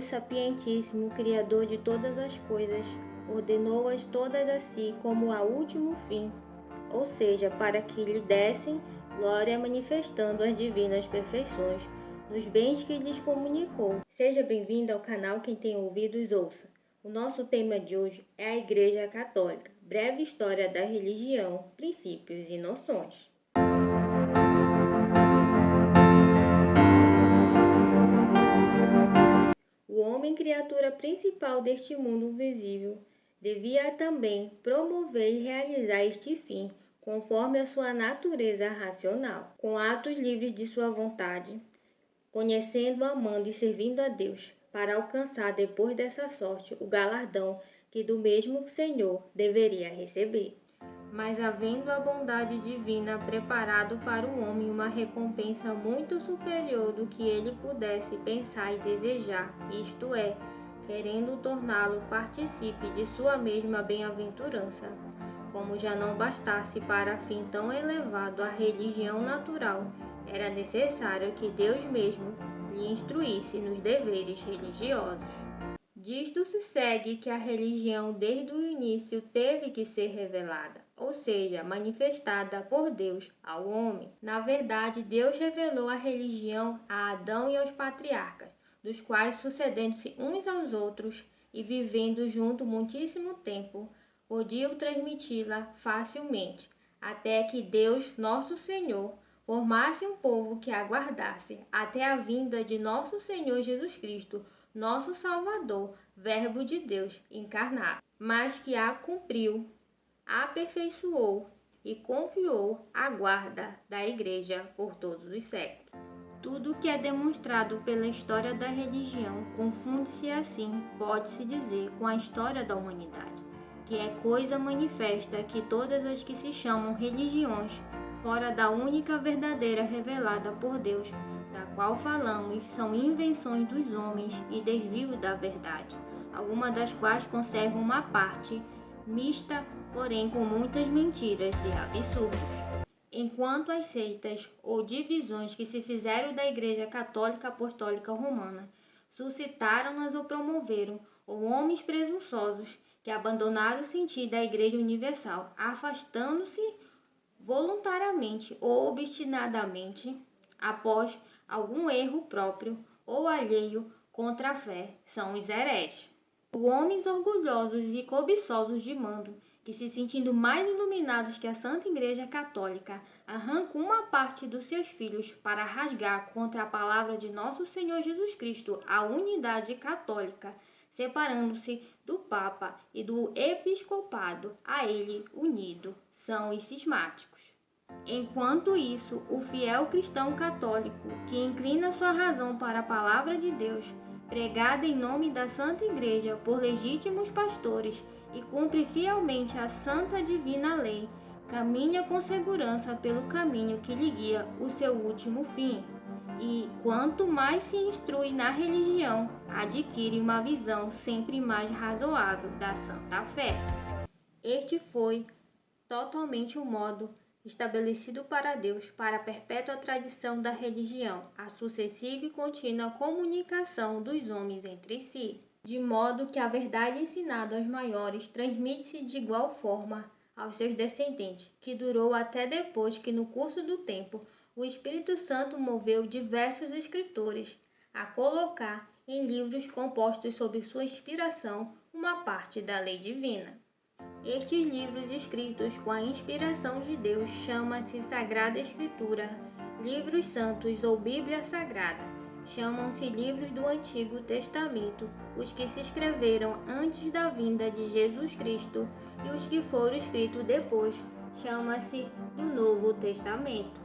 sapientíssimo, Criador de todas as coisas, ordenou-as todas a si como a último fim, ou seja, para que lhe dessem glória manifestando as divinas perfeições nos bens que lhes comunicou. Seja bem-vindo ao canal Quem Tem Ouvidos Ouça. O nosso tema de hoje é a Igreja Católica, breve história da religião, princípios e noções. O homem, criatura principal deste mundo visível, devia também promover e realizar este fim, conforme a sua natureza racional, com atos livres de sua vontade, conhecendo, amando e servindo a Deus, para alcançar depois dessa sorte o galardão que do mesmo Senhor deveria receber. Mas havendo a bondade divina preparado para o homem uma recompensa muito superior do que ele pudesse pensar e desejar, isto é, querendo torná-lo participe de sua mesma bem-aventurança. Como já não bastasse para fim tão elevado a religião natural, era necessário que Deus mesmo lhe instruísse nos deveres religiosos. Disto se segue que a religião desde o início teve que ser revelada, ou seja, manifestada por Deus ao homem. Na verdade, Deus revelou a religião a Adão e aos patriarcas, dos quais, sucedendo-se uns aos outros e vivendo junto muitíssimo tempo, podiam transmiti-la facilmente, até que Deus, nosso Senhor, formasse um povo que aguardasse até a vinda de nosso Senhor Jesus Cristo, nosso Salvador, Verbo de Deus encarnado, mas que a cumpriu, aperfeiçoou e confiou à guarda da Igreja por todos os séculos. Tudo o que é demonstrado pela história da religião confunde-se assim, pode-se dizer, com a história da humanidade, que é coisa manifesta que todas as que se chamam religiões, fora da única verdadeira revelada por Deus, da qual falamos, são invenções dos homens e desvio da verdade, algumas das quais conservam uma parte mista, porém com muitas mentiras e absurdos. Enquanto as seitas ou divisões que se fizeram da Igreja Católica Apostólica Romana suscitaram-nas ou promoveram, ou homens presunçosos que abandonaram o sentido da Igreja Universal, afastando-se voluntariamente ou obstinadamente após algum erro próprio ou alheio contra a fé, são os hereges. Homens orgulhosos e cobiçosos de mando, que se sentindo mais iluminados que a Santa Igreja Católica, arrancam uma parte dos seus filhos para rasgar contra a palavra de nosso Senhor Jesus Cristo a unidade católica, separando-se do Papa e do Episcopado a ele unido, são os cismáticos. Enquanto isso, o fiel cristão católico, que inclina sua razão para a palavra de Deus, pregada em nome da Santa Igreja por legítimos pastores e cumpre fielmente a santa divina lei, caminha com segurança pelo caminho que lhe guia o seu último fim. E, quanto mais se instrui na religião, adquire uma visão sempre mais razoável da santa fé. Este foi totalmente o modo estabelecido para Deus para a perpétua tradição da religião, a sucessiva e contínua comunicação dos homens entre si, de modo que a verdade ensinada aos maiores transmite-se de igual forma aos seus descendentes, que durou até depois que, no curso do tempo, o Espírito Santo moveu diversos escritores a colocar em livros compostos sob sua inspiração uma parte da lei divina. Estes livros escritos com a inspiração de Deus chamam-se Sagrada Escritura, livros santos ou Bíblia Sagrada. Chamam-se livros do Antigo Testamento, os que se escreveram antes da vinda de Jesus Cristo, e os que foram escritos depois chama-se do Novo Testamento.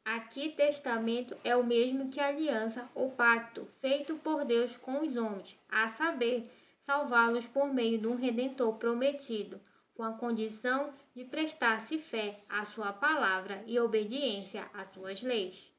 Aqui, testamento é o mesmo que aliança ou pacto feito por Deus com os homens, a saber, salvá-los por meio de um Redentor prometido, com a condição de prestar-se fé à sua palavra e obediência às suas leis.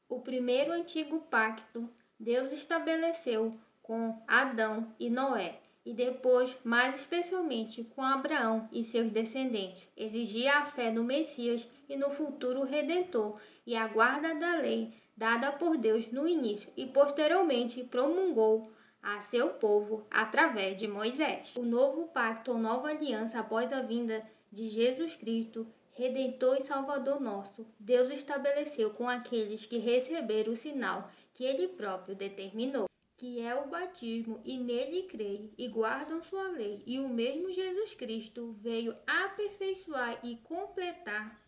O primeiro antigo pacto Deus estabeleceu com Adão e Noé, e depois, mais especialmente, com Abraão e seus descendentes. Exigia a fé no Messias e no futuro Redentor e a guarda da lei dada por Deus no início e posteriormente promulgou a seu povo através de Moisés. O novo pacto ou nova aliança após a vinda de Jesus Cristo, Redentor e Salvador nosso, Deus estabeleceu com aqueles que receberam o sinal que Ele próprio determinou, que é o batismo, e nele creem e guardam sua lei. E o mesmo Jesus Cristo veio aperfeiçoar e completar,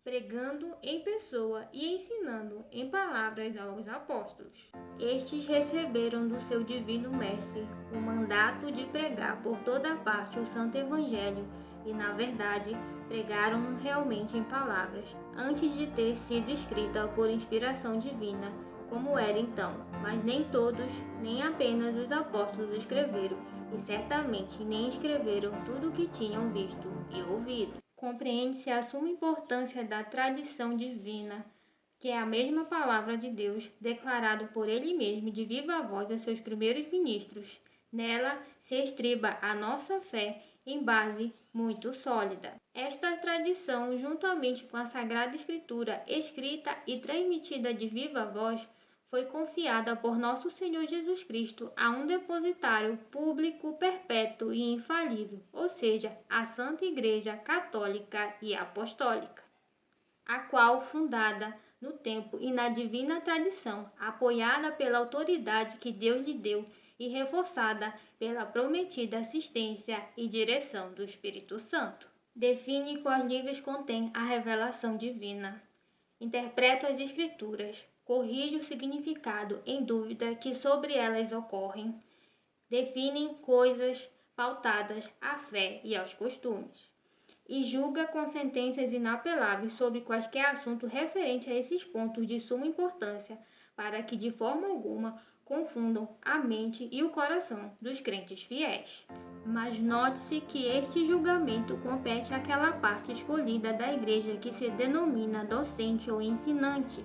pregando em pessoa e ensinando em palavras aos apóstolos. Estes receberam do seu divino mestre o mandato de pregar por toda parte o santo evangelho e, na verdade, pregaram realmente em palavras, antes de ter sido escrita por inspiração divina, como era então. Mas nem todos, nem apenas os apóstolos escreveram, e certamente nem escreveram tudo o que tinham visto e ouvido. Compreende-se a suma importância da tradição divina, que é a mesma palavra de Deus, declarado por Ele mesmo de viva voz a seus primeiros ministros. Nela se estriba a nossa fé em base muito sólida. Esta tradição, juntamente com a Sagrada Escritura, escrita e transmitida de viva voz, foi confiada por nosso Senhor Jesus Cristo a um depositário público, perpétuo e infalível, ou seja, a Santa Igreja Católica e Apostólica, a qual, fundada no tempo e na divina tradição, apoiada pela autoridade que Deus lhe deu e reforçada pela prometida assistência e direção do Espírito Santo, define quais livros contém a revelação divina, interpreta as Escrituras, corrige o significado em dúvida que sobre elas ocorrem, definem coisas pautadas à fé e aos costumes, e julga com sentenças inapeláveis sobre quaisquer assuntos referentes a esses pontos de suma importância, para que de forma alguma confundam a mente e o coração dos crentes fiéis. Mas note-se que este julgamento compete àquela parte escolhida da Igreja que se denomina docente ou ensinante,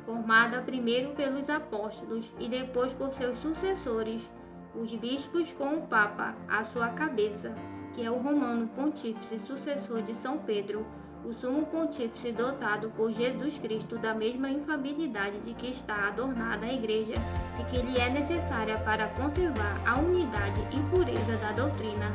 formada primeiro pelos apóstolos e depois por seus sucessores, os bispos com o Papa à sua cabeça, que é o romano pontífice sucessor de São Pedro, o sumo pontífice dotado por Jesus Cristo da mesma infabilidade de que está adornada a Igreja e que lhe é necessária para conservar a unidade e pureza da doutrina,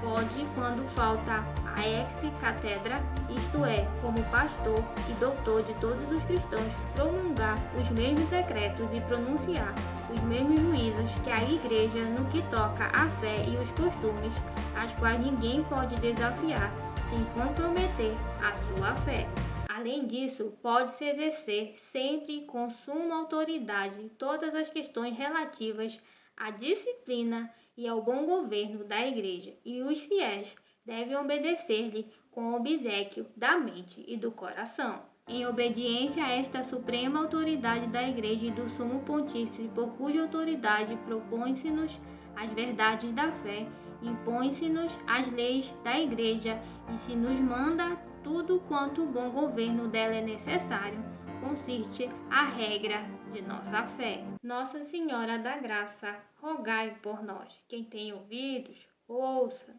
pode, quando falta a ex-catedra, isto é, como pastor e doutor de todos os cristãos, promulgar os mesmos decretos e pronunciar os mesmos juízos que a Igreja no que toca à fé e os costumes, as quais ninguém pode desafiar sem comprometer a sua fé. Além disso, pode-se exercer sempre com suma autoridade todas as questões relativas à disciplina e ao bom governo da Igreja, e os fiéis devem obedecer-lhe com obséquio da mente e do coração. Em obediência a esta suprema autoridade da Igreja e do Sumo Pontífice, por cuja autoridade propõe-se-nos as verdades da fé, impõe-se-nos as leis da Igreja e se nos manda tudo quanto o bom governo dela é necessário, consiste a regra de nossa fé. Nossa Senhora da Graça, rogai por nós. Quem tem ouvidos, ouça.